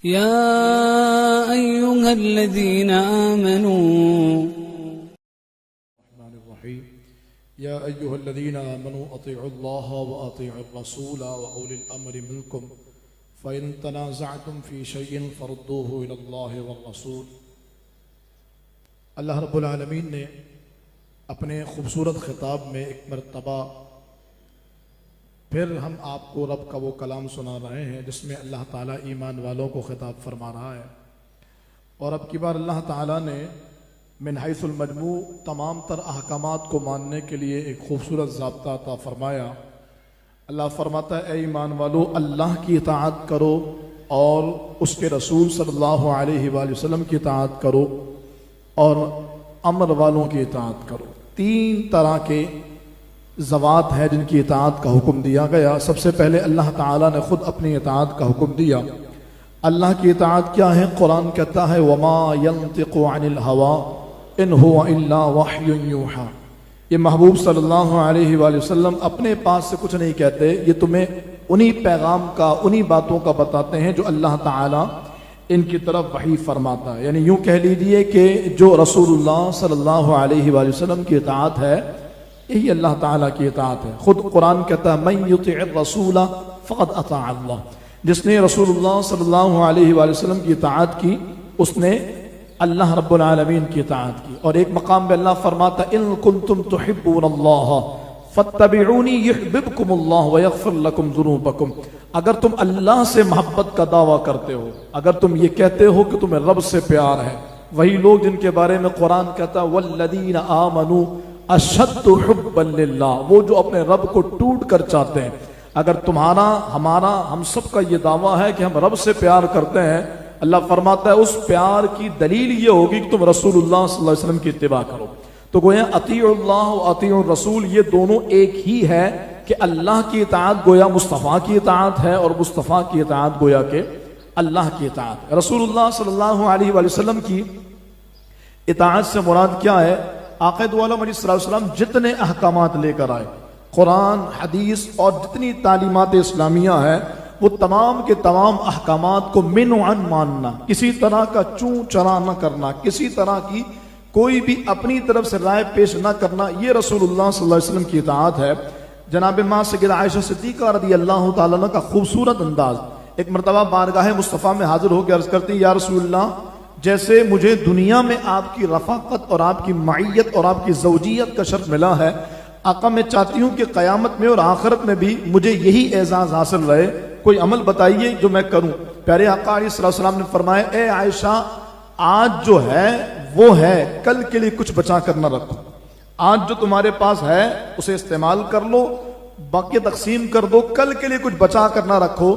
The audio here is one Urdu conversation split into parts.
يا أيها الذين آمنوا الرحمن الرحيم يا أيها الذين آمنوا أطيعوا الله وأطيعوا الرسول وأولي الأمر منكم فإن تنازعتم في شيء فردوه إلى الله والرسول۔ اللہ رب العالمین نے اپنے خوبصورت خطاب میں ایک مرتبہ پھر ہم آپ کو رب کا وہ کلام سنا رہے ہیں جس میں اللہ تعالیٰ ایمان والوں کو خطاب فرما رہا ہے، اور اب کی بار اللہ تعالیٰ نے من حیث المجموع تمام تر احکامات کو ماننے کے لیے ایک خوبصورت ضابطہ عطا فرمایا۔ اللہ فرماتا ہے اے ایمان والو، اللہ کی اطاعت کرو اور اس کے رسول صلی اللہ علیہ وآلہ وسلم کی اطاعت کرو اور امر والوں کی اطاعت کرو۔ تین طرح کے ذوات ہیں جن کی اطاعت کا حکم دیا گیا۔ سب سے پہلے اللہ تعالیٰ نے خود اپنی اطاعت کا حکم دیا۔ اللہ کی اطاعت کیا ہے؟ قرآن کہتا ہے وَمَا يَنطِقُ عَنِ الْهَوَىٰ إِنْ هُوَ إِلَّا وَحْيٌ يُوحَىٰ۔ یہ محبوب صلی اللہ علیہ وآلہ وسلم اپنے پاس سے کچھ نہیں کہتے، یہ تمہیں انہی پیغام کا، انہی باتوں کا بتاتے ہیں جو اللہ تعالیٰ ان کی طرف وحی فرماتا ہے۔ یعنی یوں کہہ لیجئے کہ جو رسول اللہ صلی اللہ علیہ وآلہ وسلم کی اطاعت ہے یہی اللہ تعالیٰ کی اطاعت ہے۔ خود قرآن کہتا ہے مَن يُطِعِ الرَّسُولَ فَقَدْ أَطَاعَ اللَّهَ، جس نے رسول اللہ صلی اللہ علیہ وآلہ وسلم کی اطاعت کی اس نے اللہ رب العالمین کی اطاعت کی۔ اور ایک مقام پہ اللہ فرماتا ہے اِن كُنتُمْ تُحِبُّونَ اللَّهَ فَاتَّبِعُونِي يُحْبِبْكُمُ اللَّهُ وَيَغْفِرْ لَكُمْ ذُنُوبَكُمْ۔ اگر تم اللہ سے محبت کا دعویٰ کرتے ہو، اگر تم یہ کہتے ہو کہ تمہیں رب سے پیار ہے، وہی لوگ جن کے بارے میں قرآن کہتا ہے وَالَّذِينَ آمَنُوا اشد حبا للہ، وہ جو اپنے رب کو ٹوٹ کر چاہتے ہیں۔ اگر تمہارا، ہمارا، ہم سب کا یہ دعویٰ ہے کہ ہم رب سے پیار کرتے ہیں، اللہ فرماتا ہے اس پیار کی دلیل یہ ہوگی کہ تم رسول اللہ صلی اللہ علیہ وسلم کی اتباع کرو۔ تو گویا اطیعوا اللہ و اطیعوا الرسول یہ دونوں ایک ہی ہے کہ اللہ کی اطاعت گویا مصطفیٰ کی اطاعت ہے اور مصطفیٰ کی اطاعت گویا کہ اللہ کی اطاعت ہے۔ رسول اللہ صلی اللہ علیہ وآلہ وسلم کی اطاعت سے مراد کیا ہے؟ آقا دو عالم علیہ السلام جتنے احکامات لے کر آئے، قرآن، حدیث اور جتنی تعلیمات اسلامیہ ہیں، وہ تمام کے تمام احکامات کو من و عن ماننا، کسی طرح کا چوں چرا نہ کرنا، کسی طرح کی کوئی بھی اپنی طرف سے رائے پیش نہ کرنا، یہ رسول اللہ صلی اللہ علیہ وسلم کی اطاعت ہے۔ جناب ماں سیدہ عائشہ صدیقہ رضی اللہ تعالیٰ عنہ کا خوبصورت انداز، ایک مرتبہ بارگاہ مصطفیٰ میں حاضر ہو کے عرض کرتی ہیں یا رسول اللہ، جیسے مجھے دنیا میں آپ کی رفاقت اور آپ کی معیت اور آپ کی زوجیت کا شرف ملا ہے، آقا میں چاہتی ہوں کہ قیامت میں اور آخرت میں بھی مجھے یہی اعزاز حاصل رہے، کوئی عمل بتائیے جو میں کروں۔ پیارے آقا علیہ السلام نے فرمایا اے عائشہ، آج جو ہے وہ ہے، کل کے لیے کچھ بچا کر نہ رکھو۔ آج جو تمہارے پاس ہے اسے استعمال کر لو، باقی تقسیم کر دو، کل کے لیے کچھ بچا کر نہ رکھو۔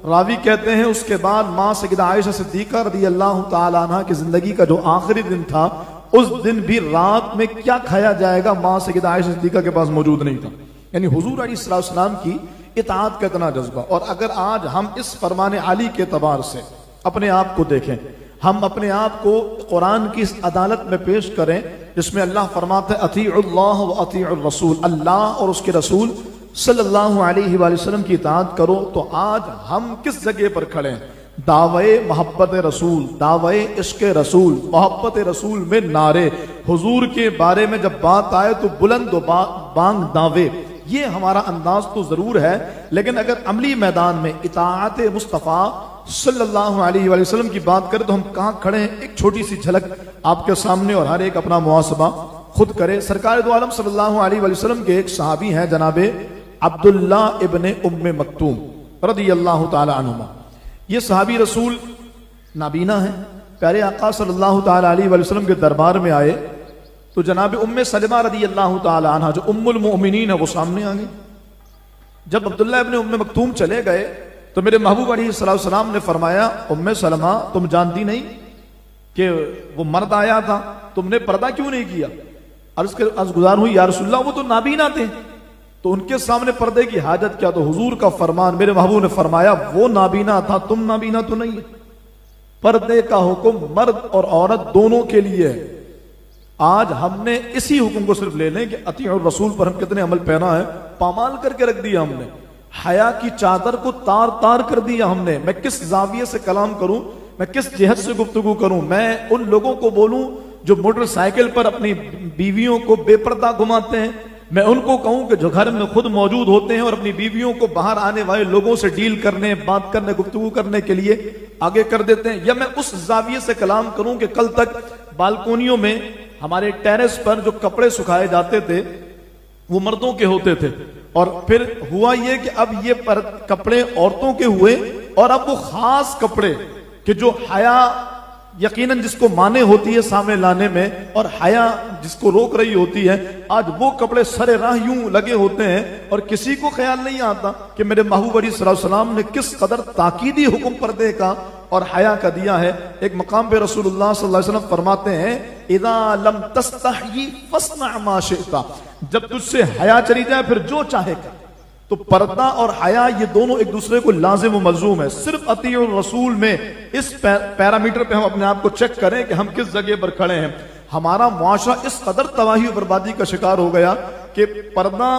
راوی کہتے ہیں اس کے بعد ماں سیدہ عائشہ صدیقہ رضی اللہ تعالیٰ عنہ کی زندگی کا جو آخری دن تھا، اس دن بھی رات میں کیا کھایا جائے گا ماں سیدہ عائشہ صدیقہ کے پاس موجود نہیں تھا۔ یعنی حضور علیہ السلام کی اطاعت کا اتنا جذبہ۔ اور اگر آج ہم اس فرمان علی کے اعتبار سے اپنے آپ کو دیکھیں، ہم اپنے آپ کو قرآن کی اس عدالت میں پیش کریں جس میں اللہ فرماتا ہے اطیعوا اللہ و اطیعوا الرسول، اللہ اور اس کے رسول صلی اللہ علیہ وآلہ وسلم کی اطاعت کرو، تو آج ہم کس جگہ پر کھڑے ہیں؟ دعوے محبت رسول، دعوے عشق رسول، محبت رسول میں نعرے، حضور کے بارے میں جب بات آئے تو بلند و بانگ دعوے، یہ ہمارا انداز تو ضرور ہے، لیکن اگر عملی میدان میں اطاعت مصطفیٰ صلی اللہ علیہ وآلہ وسلم کی بات کریں تو ہم کہاں کھڑے ہیں؟ ایک چھوٹی سی جھلک آپ کے سامنے، اور ہر ایک اپنا محاسبہ خود کرے۔ سرکار دو عالم صلی اللہ علیہ وآلہ وسلم کے ایک صحابی ہیں جناب عبداللہ ابن ام مکتوم رضی اللہ تعالی عنہما۔ یہ صحابی رسول نابینا ہیں، پیارے آقا صلی اللہ تعالی علیہ وآلہ وسلم کے دربار میں آئے تو جناب ام سلمہ رضی اللہ تعالی عنہ جو ام المؤمنین ہے وہ سامنے آ گئی۔ جب عبداللہ ابن ام مکتوم چلے گئے تو میرے محبوب علیہ السلام نے فرمایا ام سلمہ تم جانتی نہیں کہ وہ مرد آیا تھا، تم نے پردہ کیوں نہیں کیا؟ عرض گزار ہوئی یا رسول اللہ وہ تو نابینا تھے، تو ان کے سامنے پردے کی حاجت کیا؟ تو حضور کا فرمان، میرے محبوب نے فرمایا وہ نابینا تھا، تم نابینا تو نہیں ہے۔ پردے کا حکم مرد اور عورت دونوں کے لیے ہے۔ آج ہم نے اسی حکم کو صرف لے لیں کہ اطیعوا الرسول پر ہم کتنے عمل پیرا ہے، پامال کر کے رکھ دیا ہم نے۔ حیا کی چادر کو تار تار کر دیا ہم نے. میں کس زاویے سے کلام کروں, میں کس جہت سے گفتگو کروں؟ میں ان لوگوں کو بولوں جو موٹر سائیکل پر اپنی بیویوں کو بے پردہ گھماتے ہیں؟ میں ان کو کہوں کہ جو گھر میں خود موجود ہوتے ہیں اور اپنی بیویوں کو باہر آنے والے لوگوں سے ڈیل کرنے, بات کرنے, گفتگو کرنے کے لیے آگے کر دیتے ہیں؟ یا میں اس زاویے سے کلام کروں کہ کل تک بالکونیوں میں ہمارے ٹیرس پر جو کپڑے سکھائے جاتے تھے وہ مردوں کے ہوتے تھے, اور پھر ہوا یہ کہ اب یہ کپڑے عورتوں کے ہوئے, اور اب وہ خاص کپڑے کہ جو حیا یقیناً جس کو مانے ہوتی ہے سامنے لانے میں اور حیا جس کو روک رہی ہوتی ہے, آج وہ کپڑے سرے راہ یوں لگے ہوتے ہیں اور کسی کو خیال نہیں آتا کہ میرے محبوب علیہ الصلوۃ والسلام نے کس قدر تاکیدی حکم پردے کا اور حیا کا دیا ہے. ایک مقام پہ رسول اللہ صلی اللہ علیہ وسلم فرماتے ہیں اذا لم تستحی فاصنع ما شئت, جب تجھ سے حیا چلی جائے پھر جو چاہے کر. تو پردہ اور حیا یہ دونوں ایک دوسرے کو لازم و ملزوم ہے. صرف اطیع الرسول میں اس پیرامیٹر پہ ہم اپنے آپ کو چیک کریں کہ ہم کس جگہ پر کھڑے ہیں. ہمارا معاشرہ اس قدر تباہی و بربادی کا شکار ہو گیا کہ پردہ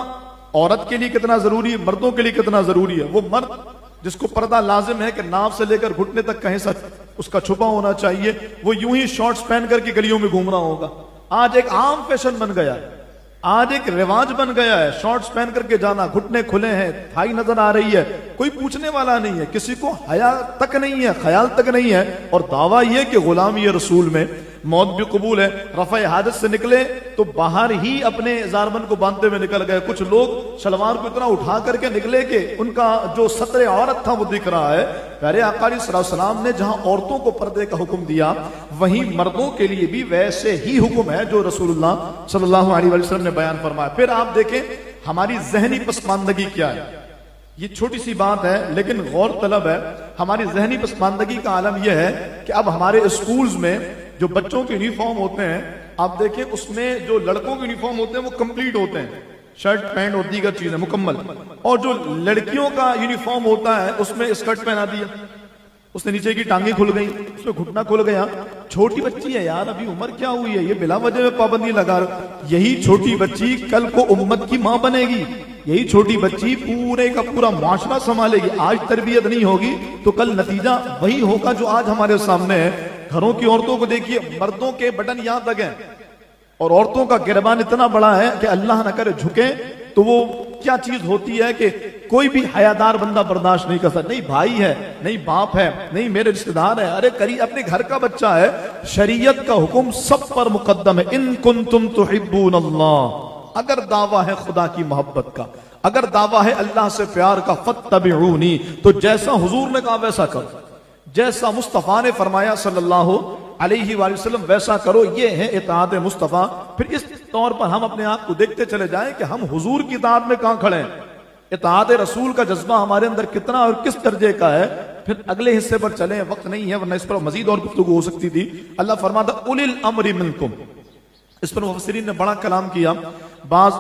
عورت کے لیے کتنا ضروری ہے, مردوں کے لیے کتنا ضروری ہے. وہ مرد جس کو پردہ لازم ہے کہ ناف سے لے کر گھٹنے تک کہیں سے اس کا چھپا ہونا چاہیے, وہ یوں ہی شارٹس پہن کر کے گلیوں میں گھوم رہا ہوگا. آج ایک عام فیشن بن گیا ہے, آج ایک رواج بن گیا ہے شارٹس پہن کر کے جانا, گھٹنے کھلے ہیں, تھائی نظر آ رہی ہے, کوئی پوچھنے والا نہیں ہے, کسی کو حیا تک نہیں ہے, خیال تک نہیں ہے. اور دعویٰ یہ کہ غلامی رسول میں موت بھی قبول ہے. رفع حاجت سے نکلے تو باہر ہی اپنے زاربند کو باندھتے ہوئے نکل گئے. کچھ لوگ شلوار کو اتنا اٹھا کر کے نکلے کہ ان کا جو سطر عورت تھا وہ دکھ رہا ہے. پیارے آقا علیہ الصلوۃ والسلام نے جہاں عورتوں کو پردے کا حکم دیا وہیں مردوں کے لیے بھی ویسے ہی حکم ہے جو رسول اللہ صلی اللہ علیہ وسلم نے بیان فرمایا. پھر آپ دیکھیں ہماری ذہنی پسماندگی کیا ہے. یہ چھوٹی سی بات ہے لیکن غور طلب ہے. ہماری ذہنی پسماندگی کا عالم یہ ہے کہ اب ہمارے اسکولز میں جو بچوں کے یونیفارم ہوتے ہیں آپ دیکھیں اس میں جو لڑکوں کے یونیفارم ہوتے ہیں وہ کمپلیٹ ہوتے ہیں, شرٹ پینٹ اور دیگر چیزیں مکمل, اور جو لڑکیوں کا یونیفارم ہوتا ہے اس میں اسکرٹ پہنا دیا, اس نے نیچے کی ٹانگیں کھل گئی, اس میں گھٹنا کھل گیا. چھوٹی بچی ہے یار, ابھی عمر کیا ہوئی ہے, یہ بلا وجہ میں پابندی لگا. یہی چھوٹی بچی کل کو امت کی ماں بنے گی, یہی چھوٹی بچی پورے کا پورا معاشرہ سنبھالے گی. آج تربیت نہیں ہوگی تو کل نتیجہ وہی ہوگا جو آج ہمارے سامنے ہے. گھروں کی عورتوں کو دیکھیے, مردوں کے بٹن یہاں تک ہیں اور عورتوں کا گربان اتنا بڑا ہے کہ اللہ نہ کرے جھکے تو وہ کیا چیز ہوتی ہے کہ کوئی بھی حیادار بندہ برداشت نہیں کر سکتا. نہیں بھائی ہے, نہیں باپ ہے, نہیں میرے رشتہ دار ہے, ارے قریب اپنے گھر کا بچہ ہے. شریعت کا حکم سب پر مقدم ہے. ان کنتم تحبون اللہ, اگر دعویٰ ہے خدا کی محبت کا, اگر دعویٰ ہے اللہ سے پیار کا, فاتبعونی, تو جیسا حضور نے کہا ویسا کرو, جیسا مصطفیٰ نے فرمایا صلی اللہ علیہ وآلہ وسلم ویسا کرو. یہ ہے اطاعت مصطفیٰ. پھر اس طور پر ہم اپنے آپ کو دیکھتے چلے جائیں کہ ہم حضور کی اطاعت میں کہاں کھڑے ہیں, اطاعت رسول کا جذبہ ہمارے اندر کتنا اور کس درجے کا ہے. پھر اگلے حصے پر چلیں, وقت نہیں ہے ورنہ اس پر مزید اور گفتگو ہو سکتی تھی. اللہ فرماتا اولی الامر منکم, اس پر مفسرین نے بڑا کلام کیا. بعض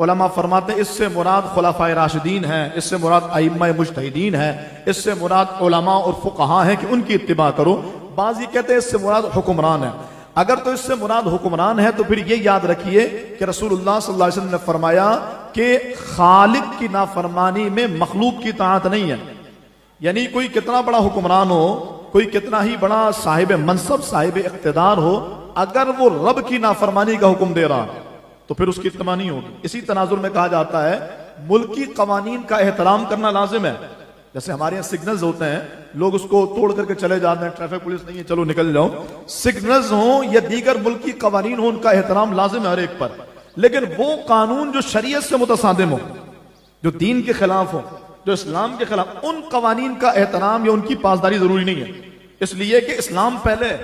علماء فرماتے ہیں اس سے مراد خلفائے راشدین ہیں, اس سے مراد ائمہ مجتہدین ہیں, اس سے مراد علماء اور فقہاء ہیں کہ ان کی اتباع کرو. بعض یہ کہتے ہیں اس سے مراد حکمران ہے. اگر تو اس سے مراد حکمران ہے تو پھر یہ یاد رکھیے کہ رسول اللہ صلی اللہ علیہ وسلم نے فرمایا کہ خالق کی نافرمانی میں مخلوق کی اطاعت نہیں ہے. یعنی کوئی کتنا بڑا حکمران ہو, کوئی کتنا ہی بڑا صاحب منصب, صاحب اقتدار ہو, اگر وہ رب کی نافرمانی کا حکم دے رہا تو پھر اس کی اتباع نہیں ہوگی. اسی تناظر میں کہا جاتا ہے ملکی قوانین کا احترام کرنا لازم ہے. جیسے ہمارے یہاں سگنلز ہوتے ہیں, لوگ اس کو توڑ کر کے چلے جاتے ہیں, ٹریفک پولیس نہیں ہے چلو نکل جاؤ. سگنلز ہوں یا دیگر ملکی قوانین ہوں, ان کا احترام لازم ہے ہر ایک پر, لیکن وہ قانون جو شریعت سے متصادم ہو, جو دین کے خلاف ہو, جو اسلام کے خلاف, ان قوانین کا احترام یا ان کی پاسداری ضروری نہیں ہے. اس لیے کہ اسلام پہلے,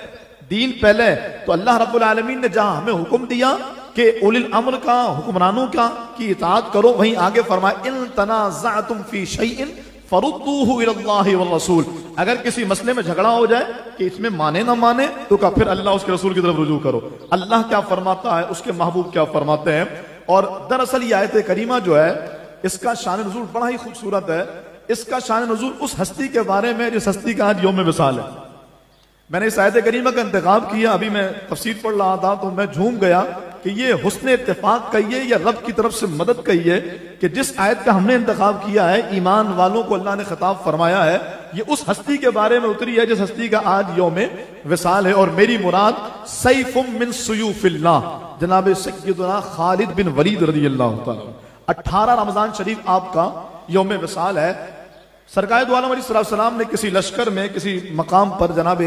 دین پہلے. تو اللہ رب العالمین نے جہاں ہمیں حکم دیا کہ اولی الامر کا, حکمرانوں کا کی اطاعت کرو, وہیں آگے فرمایا ان تنازعتم فی شیء فردوہ الی اللہ والرسول. اگر کسی مسئلے میں جھگڑا ہو جائے کہ اس میں مانے نہ مانے تو کہا پھر اللہ اس کے رسول کی طرف رجوع کرو. اللہ کیا فرماتا ہے, اس کے محبوب کیا فرماتے ہیں. اور دراصل یہ آیت کریمہ جو ہے اس کا شان نزول بڑا ہی خوبصورت ہے. اس کا شان نزول اس ہستی کے بارے میں جس ہستی کا آج یوم وصال ہے. میں نے اس آیت کریمہ کا انتخاب کیا, ابھی میں تفسیر پڑھ رہا تھا تو میں جھوم گیا کہ کہ یہ حسن اتفاق کہیے یا رب کی طرف سے مدد کہیے کہ جس آیت کا ہم نے انتخاب کیا ہے، ایمان والوں کو اللہ نے خطاب فرمایا ہے، یہ اس ہستی کے بارے میں اتری ہے جس ہستی کا آج یوم وصال ہے، اور میری مراد سیف من سیوف اللہ جناب سیدنا خالد بن ولید رضی اللہ تعالی۔ 18 رمضان شریف آپ کا یوم وصال ہے۔ سرکار دو عالم علیہ السلام نے کسی لشکر میں کسی مقام پر جناب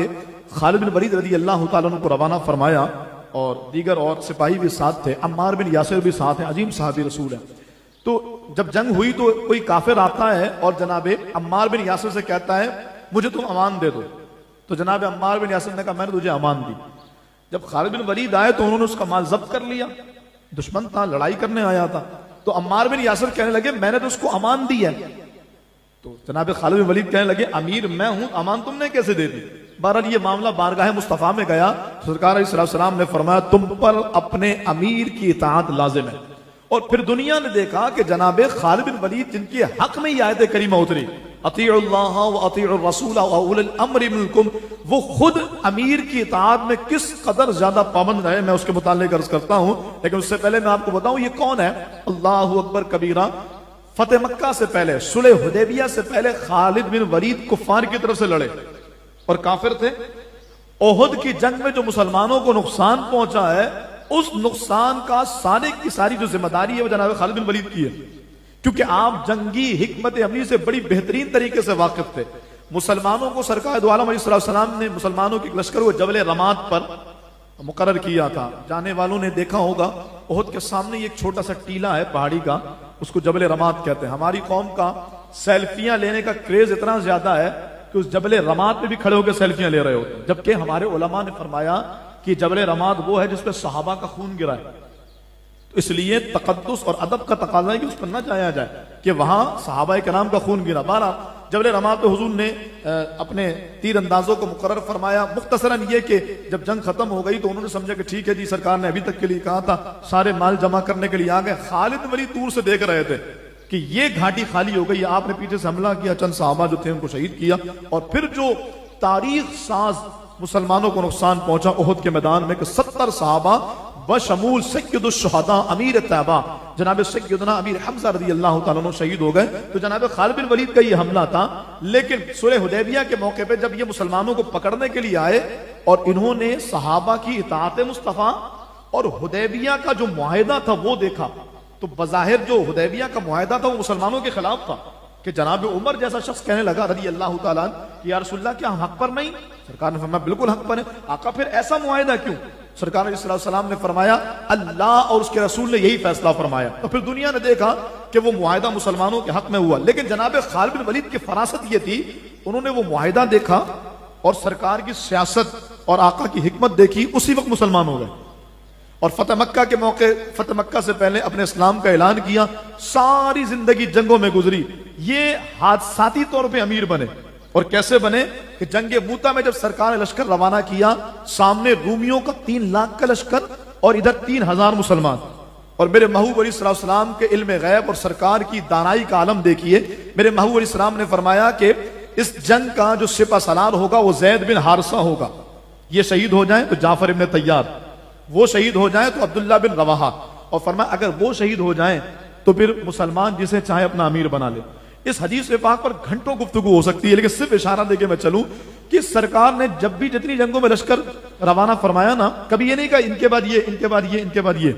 خالد بن ولید رضی اللہ تعالیٰ عنہ کو روانہ فرمایا، اور دیگر اور سپاہی بھی ساتھ تھے، عمار بن یاسر بھی ساتھ ہیں، عظیم صحابی رسول ہیں۔ تو جب جنگ ہوئی تو کوئی کافر آتا ہے اور جناب عمار بن یاسر سے کہتا ہے مجھے تم امان دے دو، تو جناب عمار بن یاسر نے کہا میں نے تجھے امان دی۔ جب خالد بن ولید آئے تو انہوں نے اس کا مال ضبط کر لیا، دشمن تھا، لڑائی کرنے آیا تھا، تو عمار بن یاسر کہنے لگے میں نے تو اس کو امان دی ہے، تو جناب خالد بن ولید کہنے لگے امیر میں ہوں، امان تم نے کیسے دے دی؟ بہرحال یہ معاملہ بارگاہ مصطفیٰ میں گیا، سرکار علیہ السلام نے فرمایا تم پر اپنے امیر کی اطاعت لازم ہے۔ اور پھر دنیا نے دیکھا کہ جناب خالد بن ولید جن کے حق میں یہ آیت کریمہ اتری اطیعوا اللہ و اطیعوا الرسول و اولی الامر منکم، وہ خود امیر کی اطاعت میں کس قدر زیادہ پابند رہے، میں اس کے متعلق عرض کرتا ہوں، لیکن اس سے پہلے میں آپ کو بتاؤں یہ کون ہے۔ اللہ اکبر کبیرہ، فتح مکہ سے پہلے، صلح حدیبیہ سے پہلے خالد بن ولید کفار کی طرف سے لڑے اور کافر تھے۔ احد کی جنگ میں جو مسلمانوں کو نقصان پہنچا ہے، اس نقصان کا سارے کی ساری جو ذمہ داری ہے وہ جناب خالد بن ولید کی ہے، کیونکہ آپ جنگی حکمت عملی سے بڑی بہترین طریقے سے واقف تھے۔ مسلمانوں کو سرکار دو عالم علیہ السلام نے مسلمانوں کے لشکر کو جبل رماد پر مقرر کیا تھا۔ جانے والوں نے دیکھا ہوگا احد کے سامنے ایک چھوٹا سا ٹیلا ہے پہاڑی کا، اس کو جبل رماد کہتے ہیں۔ ہماری قوم کا سیلفیاں لینے کا کریز اتنا زیادہ ہے کہ اس جبل رماد پہ بھی کھڑے ہو کے سیلفیاں لے رہے ہوتے ہیں، جبکہ ہمارے علماء نے فرمایا کہ جبل رماد وہ ہے جس پہ صحابہ کا خون گرا ہے، تو اس لیے تقدس اور ادب کا تقاضا ہے کہ اس پر نہ جایا جائے کہ وہاں صحابہ کرام کا خون گرا۔ بارہ جبل رماد پہ حضور نے اپنے تیر اندازوں کو مقرر فرمایا۔ مختصراً یہ کہ جب جنگ ختم ہو گئی تو انہوں نے سمجھا کہ ٹھیک ہے جی، سرکار نے ابھی تک کے لیے کہا تھا، سارے مال جمع کرنے کے لیے آ گئے۔ خالد ولی دور سے دیکھ رہے تھے کہ یہ گھاٹی خالی ہو گئی، آپ نے پیچھے سے حملہ کیا، چند صحابہ جو تھے ان کو شہید کیا، اور پھر جو تاریخ ساز مسلمانوں کو نقصان پہنچا احد کے میدان میں کہ 70 صحابہ بشمول سید الشہداء امیر طیبہ جناب سیدنا امیر حمزہ رضی اللہ تعالیٰ عنہ شہید ہو گئے۔ تو جناب خالد بن ولید کا یہ حملہ تھا، لیکن صلح حدیبیہ کے موقع پہ جب یہ مسلمانوں کو پکڑنے کے لیے آئے اور انہوں نے صحابہ کی اطاعت مصطفیٰ اور حدیبیہ کا جو معاہدہ تھا وہ دیکھا، تو بظاہر جو حدیبیہ کا معاہدہ تھا وہ مسلمانوں کے خلاف تھا، کہ جناب عمر جیسا شخص کہنے لگا رضی اللہ تعالیٰ عنہ کہ یا رسول اللہ کیا ہم حق پر نہیں؟ سرکار نے فرمایا بالکل حق پر ہے۔ آقا پھر ایسا معاہدہ کیوں؟ سرکار علیہ السلام نے فرمایا اللہ اور اس کے رسول نے یہی فیصلہ فرمایا، تو پھر دنیا نے دیکھا کہ وہ معاہدہ مسلمانوں کے حق میں ہوا۔ لیکن جناب خالد بن ولید کی فراست یہ تھی، انہوں نے وہ معاہدہ دیکھا اور سرکار کی سیاست اور آقا کی حکمت دیکھی، اسی وقت مسلمان ہو گئے، اور فتح مکہ کے موقع، فتح مکہ سے پہلے اپنے اسلام کا اعلان کیا، ساری زندگی جنگوں میں گزری، یہ حادثاتی طور پہ امیر بنے۔ اور کیسے بنے کہ جنگ موتا میں جب سرکار نے لشکر روانہ کیا، سامنے رومیوں کا 3 لاکھ کا لشکر اور ادھر 3000 مسلمان، اور میرے محبوب علیہ السلام کے علم غیب اور سرکار کی دانائی کا عالم دیکھیے۔ میرے محبوب علیہ السلام نے فرمایا کہ اس جنگ کا جو سپہ سالار ہوگا وہ زید بن حارثہ ہوگا، یہ شہید ہو جائیں تو جعفر ابن طیار، وہ شہید ہو جائیں تو عبداللہ بن رواحہ، اور فرمایا اگر وہ شہید ہو جائیں تو پھر مسلمان جسے چاہے اپنا امیر بنا لے۔ اس حدیث پاک پر گھنٹوں گفتگو ہو سکتی ہے، لیکن صرف اشارہ دے کے میں چلوں کہ سرکار نے جب بھی جتنی جنگوں میں لشکر روانہ فرمایا نا، کبھی یہ نہیں کہا ان کے بعد یہ، ان کے بعد یہ، ان کے بعد یہ،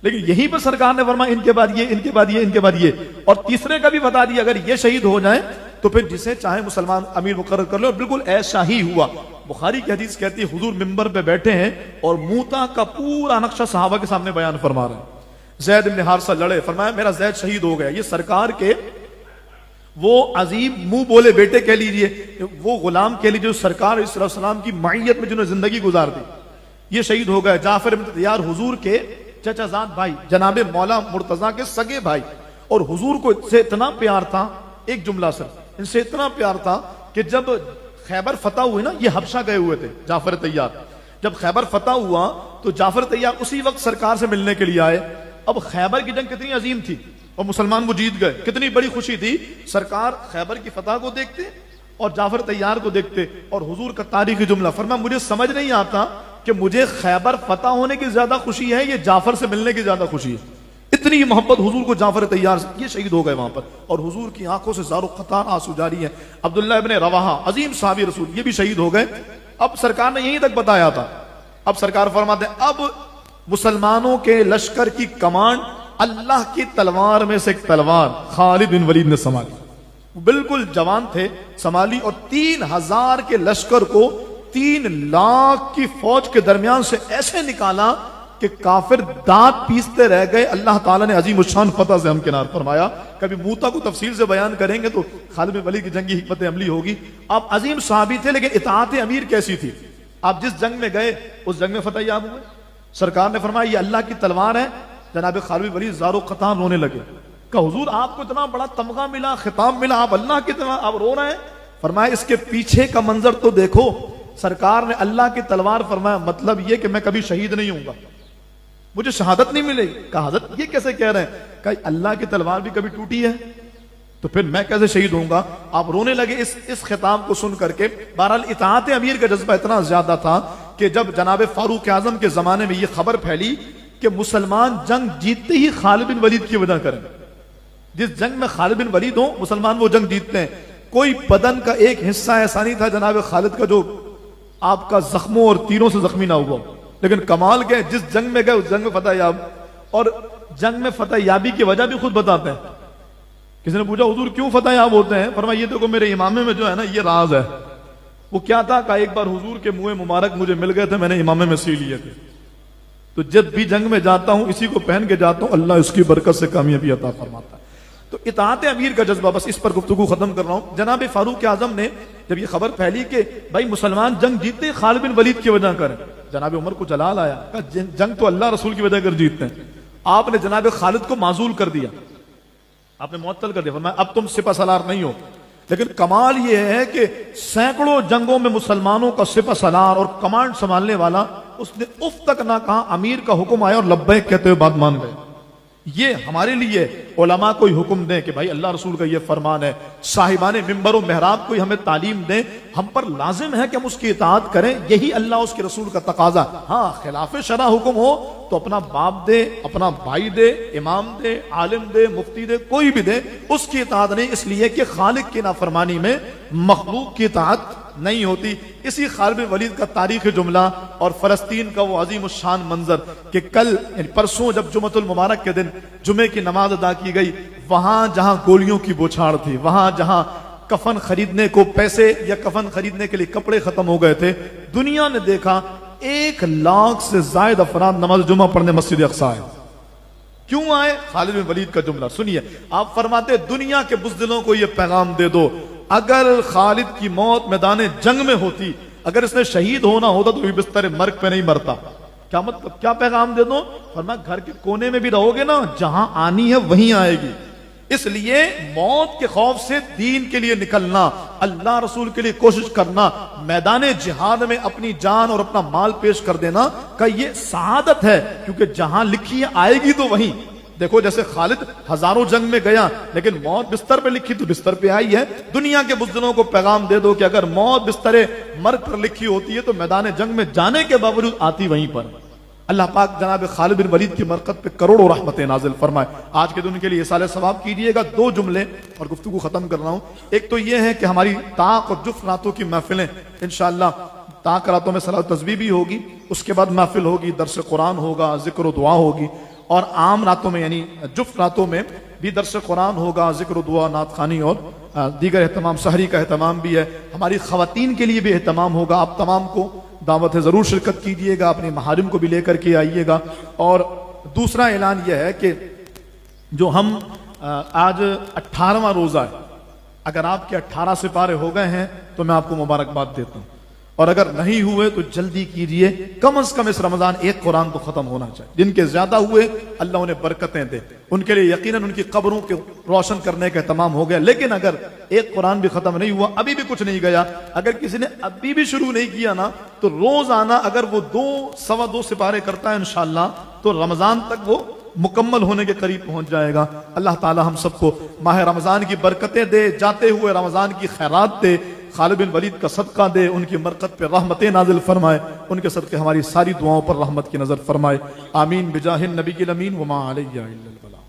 لیکن یہیں پر سرکار نے فرمایا ان کے بعد یہ، ان کے بعد یہ، ان کے بعد یہ، اور تیسرے کا بھی بتا دیا اگر یہ شہید ہو جائیں تو پھر جسے چاہے مسلمان امیر مقرر کر لو۔ اور بالکل ایسا ہی ہوا۔ بخاری کی حدیث کہتی ہے حضور منبر پہ بیٹھے ہیں اور موتا کا پورا نقشہ صحابہ کے سامنے بیان فرما رہے ہیں۔ زید بن حارثہ لڑے، فرمایا میرا زید شہید ہو گیا، یہ سرکار کے وہ عظیم منہ بولے بیٹے کہہ لیجئے، وہ غلام کہہ لیجئے جو سرکار علیہ السلام کی معیت میں جنہوں نے زندگی گزار دی، یہ شہید ہو گئے۔ جعفر بن طیار حضور کے چچا زاد بھائی، جناب مولا مرتضیٰ کے سگے بھائی، اور حضور کو ان سے اتنا پیار تھا، ایک جملہ سر، ان سے اتنا پیار تھا کہ جب خیبر فتح ہوئے نا، یہ حبشہ گئے ہوئے تھے جعفر طیار، جب خیبر فتح ہوا تو جعفر طیار اسی وقت سرکار سے ملنے کے لیے آئے۔ اب خیبر کی جنگ کتنی عظیم تھی اور مسلمان وہ جیت گئے، کتنی بڑی خوشی تھی، سرکار خیبر کی فتح کو دیکھتے اور جعفر طیار کو دیکھتے، اور حضور کا تاریخی جملہ فرمایا مجھے سمجھ نہیں آتا کہ مجھے خیبر فتح ہونے کی زیادہ خوشی ہے یہ جعفر سے ملنے کی زیادہ خوشی ہے. اتنی محبت حضور کو جعفر تیار سے, یہ شہید ہو گئے وہاں پر, اور حضور کی آنکھوں سے زار و قطار آنسو جاری ہیں. عبداللہ ابن رواحہ عظیم صحابی رسول, یہ بھی شہید ہو گئے. اب سرکار نے یہیں تک بتایا تھا, اب سرکار فرماتے ہیں اب مسلمانوں کے لشکر کی کمانڈ اللہ کی تلوار میں سے ایک تلوار خالد بن ولید نے سنبھالی. بالکل جوان تھے, سنبھالی, اور 3000 کے لشکر کو 3 لاکھ کی فوج کے درمیان سے ایسے نکالا کہ کافر دانت پیستے رہ گئے. اللہ تعالیٰ نے عظیم الشان فتح سے ہمکنار فرمایا. کبھی موتا کو تفصیل سے بیان کریں گے تو خالد بن ولید کی جنگی حکمت عملی ہوگی. آپ عظیم صحابی تھے, لیکن اطاعت امیر کیسی تھی؟ آپ جس جنگ میں گئے اس جنگ میں فتح یاب ہوئے. سرکار نے فرمایا یہ اللہ کی تلوار ہے. جناب خالد بن ولید زار و قطار رونے لگے. کہ حضور آپ کو اتنا بڑا تمغہ ملا, خطاب ملا, آپ اللہ کی تلوار, آپ رو رہے ہیں. فرمایا اس کے پیچھے کا منظر تو دیکھو. سرکار نے اللہ کی تلوار فرمایا مطلب یہ کہ میں کبھی شہید نہیں ہوں گا, مجھے شہادت نہیں ملے گی. کہا حضرت یہ کیسے کہہ رہے ہیں؟ کہ اللہ کی تلوار بھی کبھی ٹوٹی ہے تو پھر میں کیسے شہید ہوں گا. آپ رونے لگے اس خطاب کو سن کر کے. بہرحال اطاعت امیر کا جذبہ اتنا زیادہ تھا کہ جب جناب فاروق اعظم کے زمانے میں یہ خبر پھیلی کہ مسلمان جنگ جیتتے ہی خالد بن ولید کی وجہ کریں, جس جنگ میں خالد بن ولید ہوں مسلمان وہ جنگ جیتتے ہیں. کوئی بدن کا ایک حصہ ایسا نہیں تھا جناب خالد کا جو آپ کا زخموں اور تیروں سے زخمی نہ ہوا. لیکن کمال کے جس جنگ میں گئے اس جنگ میں فتح یاب, اور جنگ میں فتح یابی کی وجہ بھی خود بتاتے ہیں. کسی نے پوچھا حضور کیوں فتح یاب ہوتے ہیں؟ فرمایا یہ دیکھو میرے امامے میں جو ہے نا یہ راز ہے. وہ کیا تھا کہ ایک بار حضور کے منہ مبارک مجھے مل گئے تھے, میں نے امامے میں سی لیے تھے, تو جب بھی جنگ میں جاتا ہوں اسی کو پہن کے جاتا ہوں, اللہ اس کی برکت سے کامیابی عطا فرماتا ہے. تو اطاعت امیر کا جذبہ, بس اس پر گفتگو ختم کر رہا ہوں. جناب فاروق اعظم نے جب یہ خبر پھیلی کہ بھائی مسلمان جنگ جیتے خالد بن ولید کی وجہ کریں, جناب عمر کو جلال آیا, کہ جنگ تو اللہ رسول کی وجہ کر جیتتے ہیں. آپ نے جناب خالد کو معزول کر دیا, آپ نے معطل کر دیا. فرمایا اب تم سپہ سالار نہیں ہو. لیکن کمال یہ ہے کہ سینکڑوں جنگوں میں مسلمانوں کا سپہ سالار اور کمانڈ سنبھالنے والا, اس نے اف تک نہ کہا, امیر کا حکم آیا اور لبیک کہتے ہوئے بات مان گئے. یہ ہمارے لیے علماء کوئی حکم دیں کہ بھائی اللہ رسول کا یہ فرمان ہے, صاحبان منبر و محراب کوئی ہمیں تعلیم دیں, ہم پر لازم ہے کہ ہم اس کی اطاعت کریں. یہی اللہ اس کے رسول کا تقاضا. ہاں خلاف شرع حکم ہو تو اپنا باپ دے, اپنا بھائی دے, امام دے, عالم دے, مفتی دے, کوئی بھی دے, اس کی اطاعت نہیں, اس لیے کہ خالق کی نافرمانی میں مخلوق کی اطاعت نہیں ہوتی. اسی خالد بن ولید کا تاریخ جملہ اور فلسطین کا وہ عظیم الشان منظر کہ کل یعنی پرسوں جب جمعۃ المبارک کے دن جمعے کی نماز ادا کی گئی, وہاں جہاں گولیوں کی بوچھاڑ تھی, وہاں جہاں کفن خریدنے کو پیسے یا کفن خریدنے کے لیے کپڑے ختم ہو گئے تھے, دنیا نے دیکھا 1 لاکھ سے زائد افراد نماز جمعہ پڑھنے مسجد اقصی آئے. کیوں آئے؟ خالد بن ولید کا جملہ سنیے. آپ فرماتے دنیا کے بزدلوں کو یہ پیغام دے دو, اگر خالد کی موت میدان جنگ میں ہوتی, اگر اس نے شہید ہونا ہوتا تو بستر مرگ پہ نہیں مرتا. کیا مطلب, کیا پیغام دے دو؟ فرمایا گھر کے کونے میں بھی رہو گے نا, جہاں آنی ہے وہیں آئے گی. اس لیے موت کے خوف سے دین کے لیے نکلنا, اللہ رسول کے لیے کوشش کرنا, میدان جہاد میں اپنی جان اور اپنا مال پیش کر دینا کا یہ سعادت ہے, کیونکہ جہاں لکھی ہے آئے گی تو وہیں. دیکھو جیسے خالد ہزاروں جنگ میں گیا لیکن موت بستر پہ لکھی تو بستر پہ آئی ہے. دنیا کے بزدلوں کو پیغام دے دو کہ اگر موت بستر مرگ پر لکھی ہوتی ہے تو میدان جنگ میں جانے کے باوجود آتی وہیں پر. اللہ پاک جناب خالد بن ولید کی برکت پہ کروڑوں رحمتیں نازل فرمائے. آج کے دن کے لیے اصالہ ثواب کیجیے گا. 2 جملے اور گفتگو ختم کر رہا ہوں. ایک تو یہ ہے کہ ہماری طاق اور جفت راتوں کی محفلیں انشاءاللہ, طاق راتوں میں صلاۃ تسبیح بھی ہوگی, اس کے بعد محفل ہوگی, درس قرآن ہوگا, ذکر و دعا ہوگی, اور عام راتوں میں یعنی جفت راتوں میں بھی درس قرآن ہوگا, ذکر و دعا, نعت خوانی اور دیگر اہتمام. سحری کا اہتمام بھی ہے. ہماری خواتین کے لیے بھی اہتمام ہوگا. آپ تمام کو دعوت ہے, ضرور شرکت کیجئے گا, اپنے محارم کو بھی لے کر کے آئیے گا. اور دوسرا اعلان یہ ہے کہ جو ہم آج 18واں روزہ ہے, اگر آپ کے 18 سپارے ہو گئے ہیں تو میں آپ کو مبارکباد دیتا ہوں, اور اگر نہیں ہوئے تو جلدی کیجئے. کم از کم اس رمضان ایک قرآن تو ختم ہونا چاہیے. جن کے زیادہ ہوئے اللہ انہیں برکتیں دے, ان کے لیے یقیناً ان کی قبروں کو روشن کرنے کا اہتمام ہو گیا. لیکن اگر ایک قرآن بھی ختم نہیں ہوا, ابھی بھی کچھ نہیں گیا, اگر کسی نے ابھی بھی شروع نہیں کیا نا, تو روزانہ اگر وہ 2-2.25 سپارے کرتا ہے انشاءاللہ تو رمضان تک وہ مکمل ہونے کے قریب پہنچ جائے گا. اللہ تعالی ہم سب کو ماہ رمضان کی برکتیں دے, جاتے ہوئے رمضان کی خیرات دے, خالد بن ولید کا صدقہ دے، ان کی مرقد پہ رحمتیں نازل فرمائے، ان کے صدقے ہماری ساری دعاؤں پر رحمت کی نظر فرمائے، آمین بجاہ النبی الامین وما علیہ الا البلاغ۔